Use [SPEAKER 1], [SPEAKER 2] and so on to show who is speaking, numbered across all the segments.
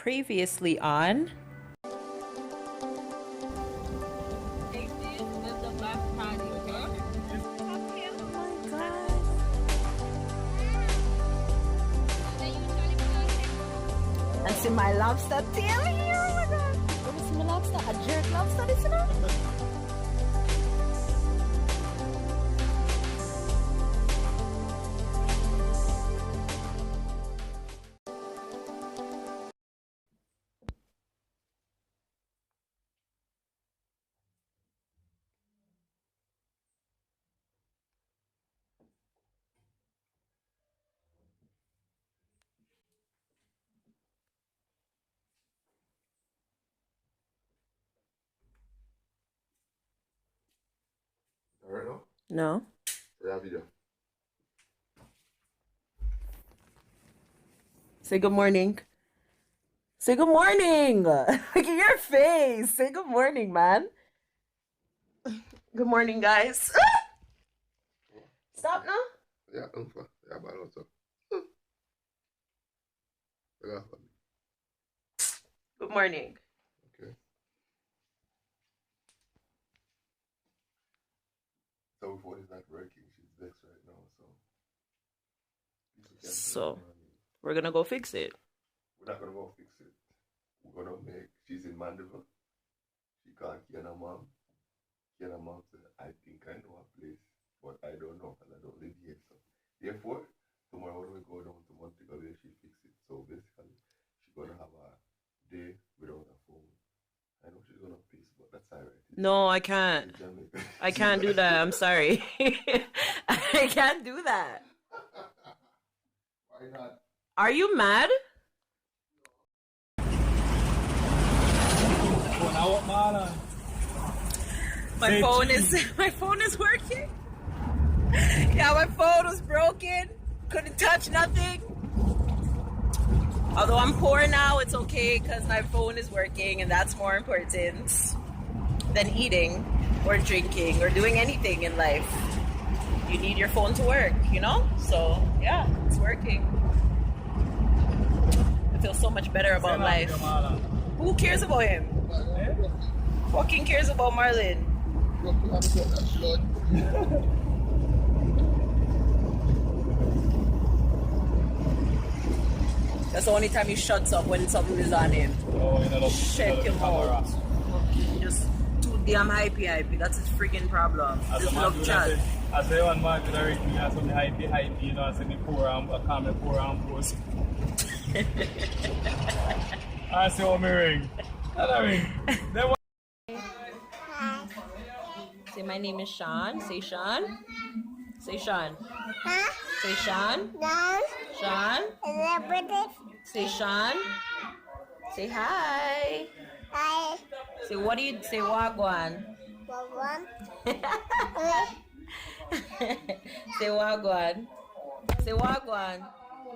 [SPEAKER 1] previously on. And see my lobster tail here. Oh my god. Let me see my lobster. A jerk lobster, this, you know?
[SPEAKER 2] Alright now?
[SPEAKER 1] No.
[SPEAKER 2] Yeah, video.
[SPEAKER 1] Say good morning. Say good morning. Look at your face. Say good morning, man. Good morning, guys. Stop now.
[SPEAKER 2] Yeah, yeah, but also.
[SPEAKER 1] Good morning.
[SPEAKER 2] Okay. So her phone is not working. She's vexed right now, so.
[SPEAKER 1] So we're gonna go fix it.
[SPEAKER 2] We're not gonna go fix it. We're gonna make. She's in Mandeville. She can't hear her mom. Hear her mom say, "I think I know a place, but I don't know, and I don't live here." So therefore, tomorrow when we go down to Montego Bay, she fix it. So basically, she's gonna have a day without a phone. I know she's gonna piss, but that's alright.
[SPEAKER 1] No, I can't. I can't do that. I'm sorry. I can't do that.
[SPEAKER 2] Why not?
[SPEAKER 1] Are you mad? My phone is working. Yeah, my phone was broken. Couldn't touch nothing. Although I'm poor now, it's okay because my phone is working, and that's more important than eating or drinking or doing anything in life. You need your phone to work, you know? So yeah, it's working. I feel so much better about life. Who cares about him? Fucking cares about Marlon. That's the only time he shuts up, when something is on him. Check him out. Just too damn hypey. That's his freaking problem. Just love chat.
[SPEAKER 3] I say one man could have written me as some hypey, you know, I say me poor and I call me poor and post. I say what me ring. I ring.
[SPEAKER 1] Say my name is Sean. Say Sean. Say Sean.
[SPEAKER 4] Huh?
[SPEAKER 1] Say Sean.
[SPEAKER 4] Don?
[SPEAKER 1] Sean.
[SPEAKER 4] Is it British?
[SPEAKER 1] Say Sean. Say hi.
[SPEAKER 4] Hi.
[SPEAKER 1] Say what do you say? Wagwan.
[SPEAKER 4] One.
[SPEAKER 1] Say wagwan. Say wagwan.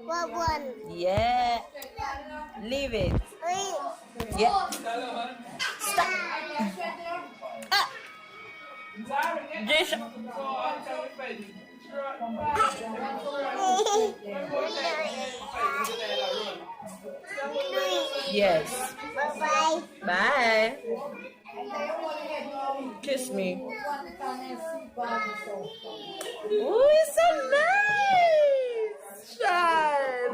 [SPEAKER 4] One.
[SPEAKER 1] Yeah. Leave it. Yeah. Stop. Ah. Jason. Yes.
[SPEAKER 4] Bye-bye.
[SPEAKER 1] Bye. Kiss me. Oh, it's so nice, Sean.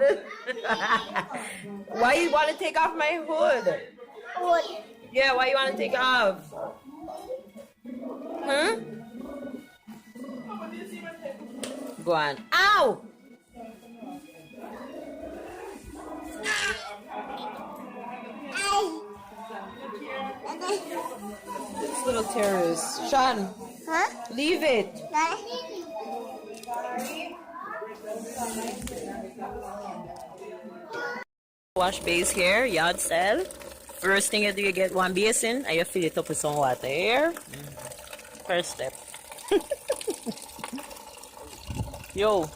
[SPEAKER 1] Why you want to take off my hood?
[SPEAKER 4] Wood.
[SPEAKER 1] Yeah, why you want to take it off? Huh? Go on. Ow! This little terrorist. Sean,
[SPEAKER 4] Huh?
[SPEAKER 1] leave it. Wash base here, yard sale. First thing you do, you get one basin and you fill it up with some water here. First step. Yo.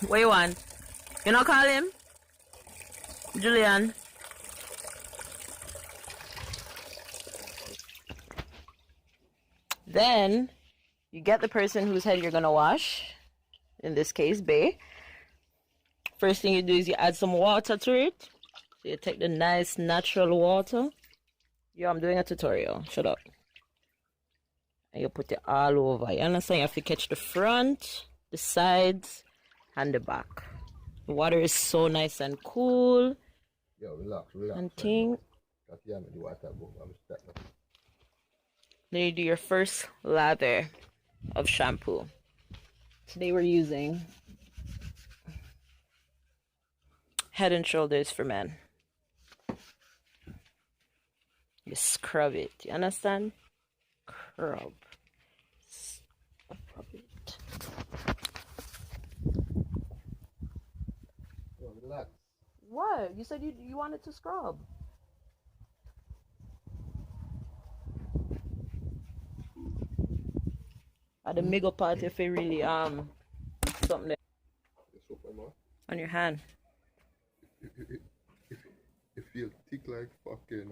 [SPEAKER 1] What you want? You not call him? Julian. Then you get the person whose head you're gonna wash. In this case, Bay. First thing you do is you add some water to it. So you take the nice natural water. Yo, I'm doing a tutorial. Shut up. And you put it all over. You understand? You have to catch the front, the sides, and the back. The water is so nice and cool.
[SPEAKER 2] Yo, relax.
[SPEAKER 1] And thing. Then you do your first lather of shampoo. Today we're using Head and Shoulders for Men. You scrub it. You understand? Scrub it.
[SPEAKER 2] Yo, relax.
[SPEAKER 1] What? You said you wanted to scrub. At the mega part, if you really something there on your hand.
[SPEAKER 2] It feels thick like fucking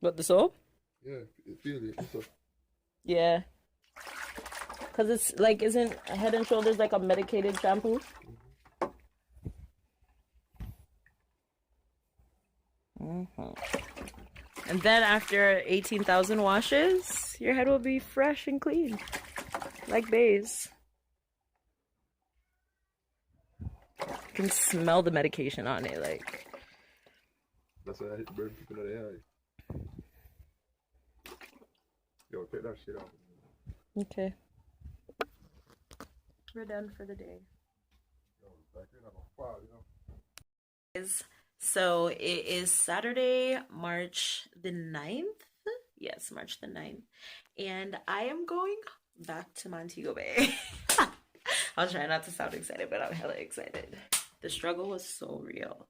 [SPEAKER 1] What, the soap?
[SPEAKER 2] yeah, it feels it. So,
[SPEAKER 1] Yeah. Cause it's like, isn't Head and Shoulders like a medicated shampoo? And then after 18,000 washes, your head will be fresh and clean, like bays. You can smell the medication on it, like.
[SPEAKER 2] that's why I hit burn people in the eye. Yo, take that shit out.
[SPEAKER 1] Okay. We're done for the day.
[SPEAKER 2] Yo, like you're not gonna fall, you know.
[SPEAKER 1] So it is Saturday, March the 9th. Yes, March the 9th. And I am going back to Montego Bay. I'll try not to sound excited, but I'm hella excited. The struggle was so real.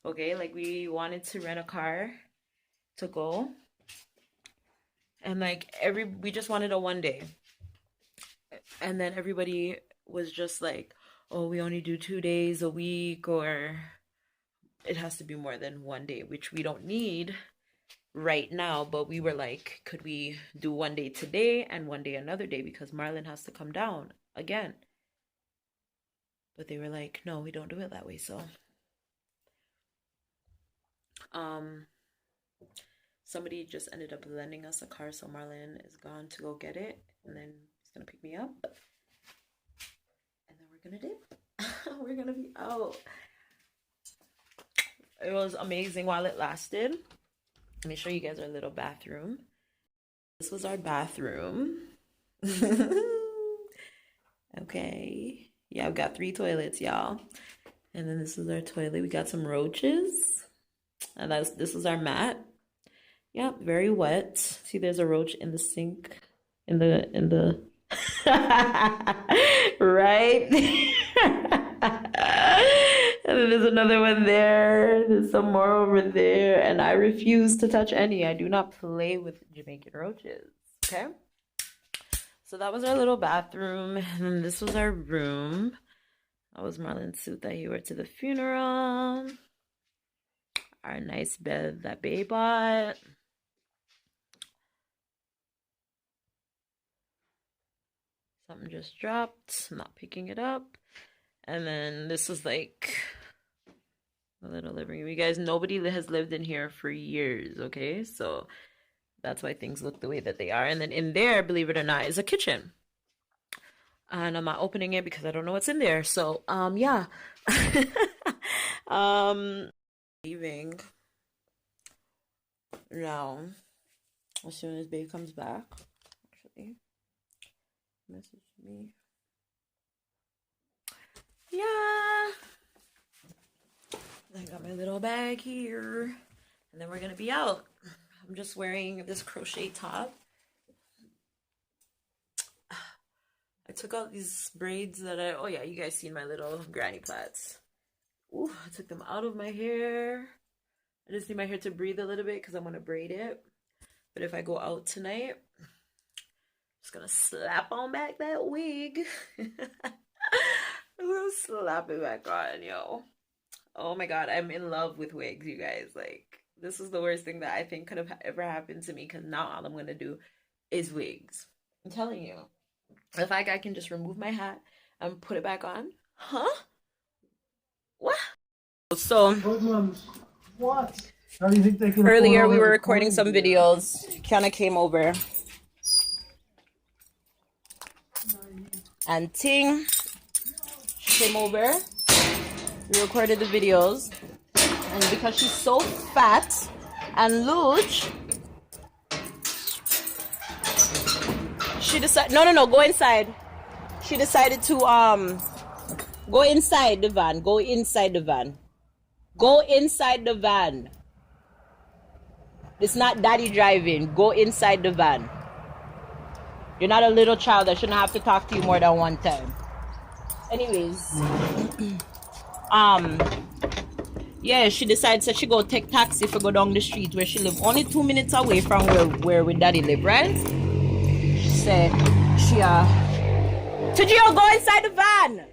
[SPEAKER 1] Okay, like we wanted to rent a car to go. And like we just wanted a one day. And then everybody was just like, oh, we only do 2 days a week, or it has to be more than 1 day, which we don't need right now. But we were like, could we do 1 day today and 1 day another day, because Marlon has to come down again. But they were like, no, we don't do it that way. So somebody just ended up lending us a car, so Marlon is gone to go get it, and then he's gonna pick me up, and then we're gonna dip. We're gonna be out. It was amazing while it lasted. Let me show you guys our little bathroom. This was our bathroom. Okay. Yeah, I've got 3 toilets, y'all. And then this is our toilet. We got some roaches. And this is our mat. Yep, very wet. See, there's a roach in the sink. In the right. And then there's another one there. There's some more over there. And I refuse to touch any. I do not play with Jamaican roaches. Okay? So that was our little bathroom. And this was our room. That was Marlon's suit that he wore to the funeral. Our nice bed that Bae bought. Something just dropped. I'm not picking it up. And then this was like a little living room. You guys, nobody has lived in here for years, okay? So that's why things look the way that they are. And then in there, believe it or not, is a kitchen. And I'm not opening it because I don't know what's in there. So, yeah. Leaving now. As soon as Bae comes back, actually, message me. Yeah. I got my little bag here, and then we're gonna be out. I'm just wearing this crochet top. I took out these braids that oh yeah, you guys seen my little granny plaits. Ooh, I took them out of my hair. I just need my hair to breathe a little bit because I'm gonna braid it. But if I go out tonight, I'm just gonna slap on back that wig. I'm gonna slap it back on, yo. Oh my god, I'm in love with wigs, you guys. Like, this is the worst thing that I think could have ever happened to me, because now all I'm gonna do is wigs. I'm telling you. If I can just remove my hat and put it back on. Huh? What? So
[SPEAKER 3] What?
[SPEAKER 1] earlier we were recording some videos. Kiana came over. And Ting, she came over. We recorded the videos. And because she's so fat and luge, she decided, no, go inside. She decided to go inside the van. Go inside the van. Go inside the van. It's not daddy driving. Go inside the van. You're not a little child. I shouldn't have to talk to you more than one time. Anyways, yeah, she decides that she go take taxi for go down the street where she live. Only 2 minutes away from where we daddy live, right? She said, Tajio, go inside the van.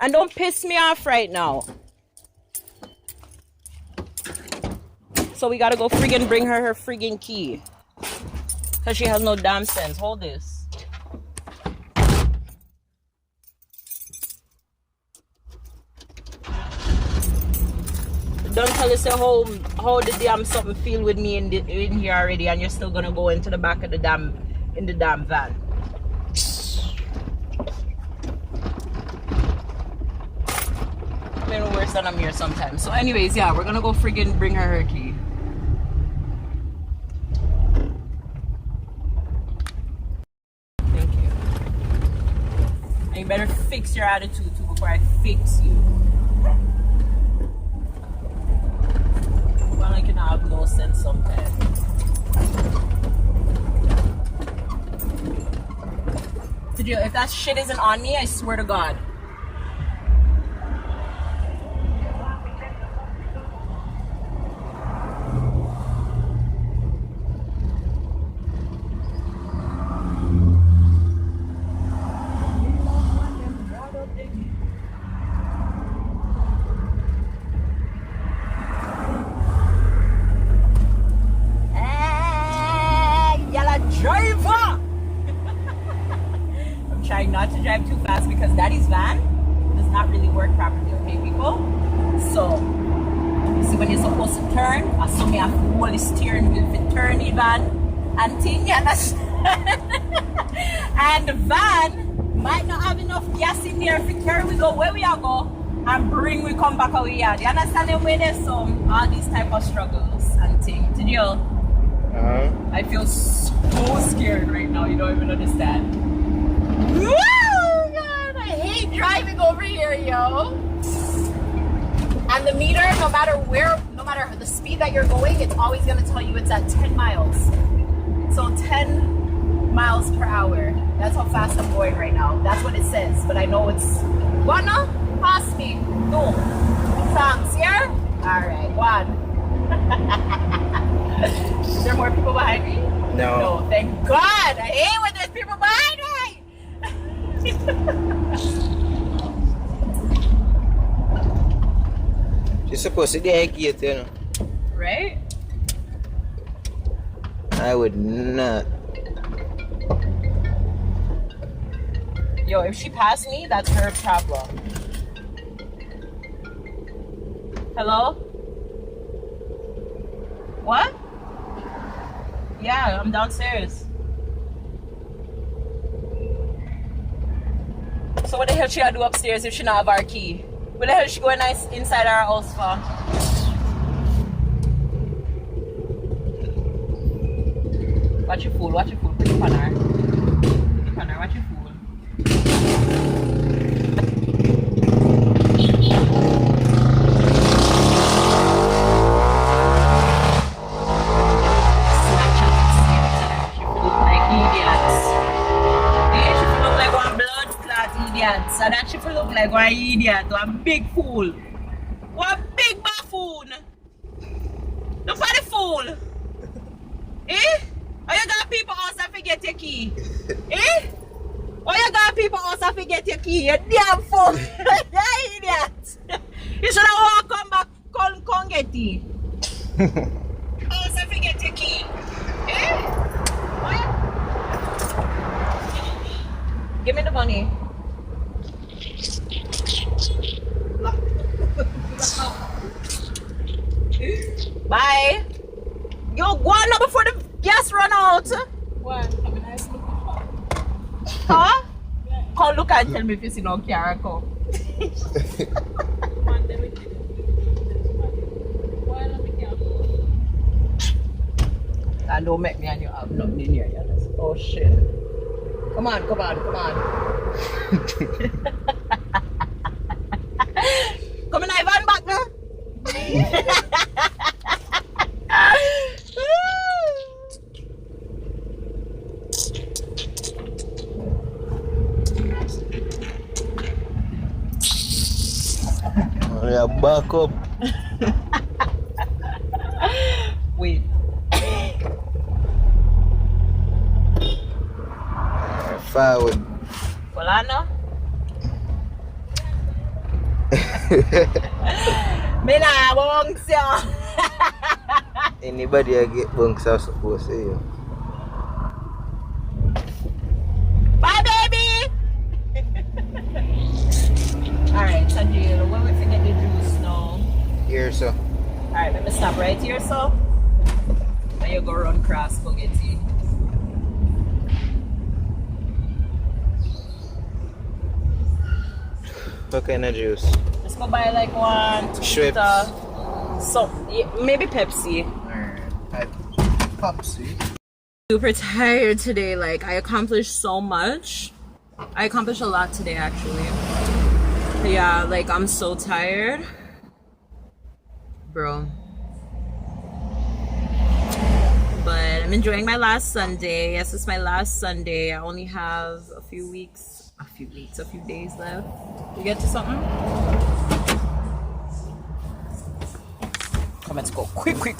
[SPEAKER 1] And don't piss me off right now. So we gotta go friggin' bring her friggin' key. Cause she has no damn sense. Hold this. Don't tell us how the damn something feel with me in here already, and you're still gonna go into the back of the damn van. Been worse than I'm here sometimes. So anyways, yeah, we're gonna go friggin' bring her key. Thank you. And you better fix your attitude too before I fix you. Well, I can have no sense sometimes. If that shit isn't on me, I swear to God. Trying not to drive too fast because daddy's van does not really work properly, okay people? So you see when you're supposed to turn, I saw me have to hold the steering wheel to turn the van and thing, yeah, that's and the van might not have enough gas in there to carry we go where we are go and bring we come back away. You understand the way there's some all these type of struggles and things. Did you? I feel so scared right now, you don't even understand. Woo! God, I hate driving over here, yo. And the meter, no matter the speed that you're going, it's always gonna tell you it's at 10 miles. So 10 miles per hour. That's how fast I'm going right now. That's what it says. But I know it's gonna pass me. No. Thanks, yeah? Alright, one. Is there more people behind me? No, thank God. I hate when there's people behind me.
[SPEAKER 5] She's supposed to be gate, you know.
[SPEAKER 1] Right?
[SPEAKER 5] I would not.
[SPEAKER 1] Yo, if she passed me, that's her problem. Hello? What? Yeah, I'm downstairs. So what the hell she gotta do upstairs if she not have our key? What the hell she going inside our house for? Watch your fool, watch your fool. Put it on her. Put it on her, watch your fool. So that she look like one idiot, one big fool. One big buffoon. Look for the fool. Eh? Or you got people also forget your key? Eh? Or you got people also forget your key? You damn fool. You idiot. You should have come back, come get it. Also forget your key. Eh? What? Give me the money. Bye. Yo, go on now before the gas run out.
[SPEAKER 3] What? I mean, I look for.
[SPEAKER 1] Huh? Come look and tell me if you see no car come.
[SPEAKER 3] Man, they will kill you. Why not be careful?
[SPEAKER 1] And don't make me and you have nothing in here. Oh shit. Come on, come on, come on. Come in, Ivan, back now.
[SPEAKER 5] Oh, yeah, back up.
[SPEAKER 1] Wait.
[SPEAKER 5] Forward.
[SPEAKER 1] Wala na? Mina, wong siya.
[SPEAKER 5] Anybody I get bunks are supposed to you.
[SPEAKER 1] Bye, baby. Alright, Sanjay, when we finish the juice now.
[SPEAKER 5] Here, so.
[SPEAKER 1] Alright, let me stop right here, so. Now you go run cross, go get tea.
[SPEAKER 5] What kind of juice?
[SPEAKER 1] Let's go buy like 1, 2
[SPEAKER 5] Schweppes.
[SPEAKER 1] liter. So, yeah, maybe Pepsi.
[SPEAKER 5] Alright. Popsy.
[SPEAKER 1] Super tired today. Like, I accomplished so much. I accomplished a lot today, actually. But yeah, like, I'm so tired. Bro. But I'm enjoying my last Sunday. Yes, it's my last Sunday. I only have a few days left. You get to something? Come, let's go. Quick.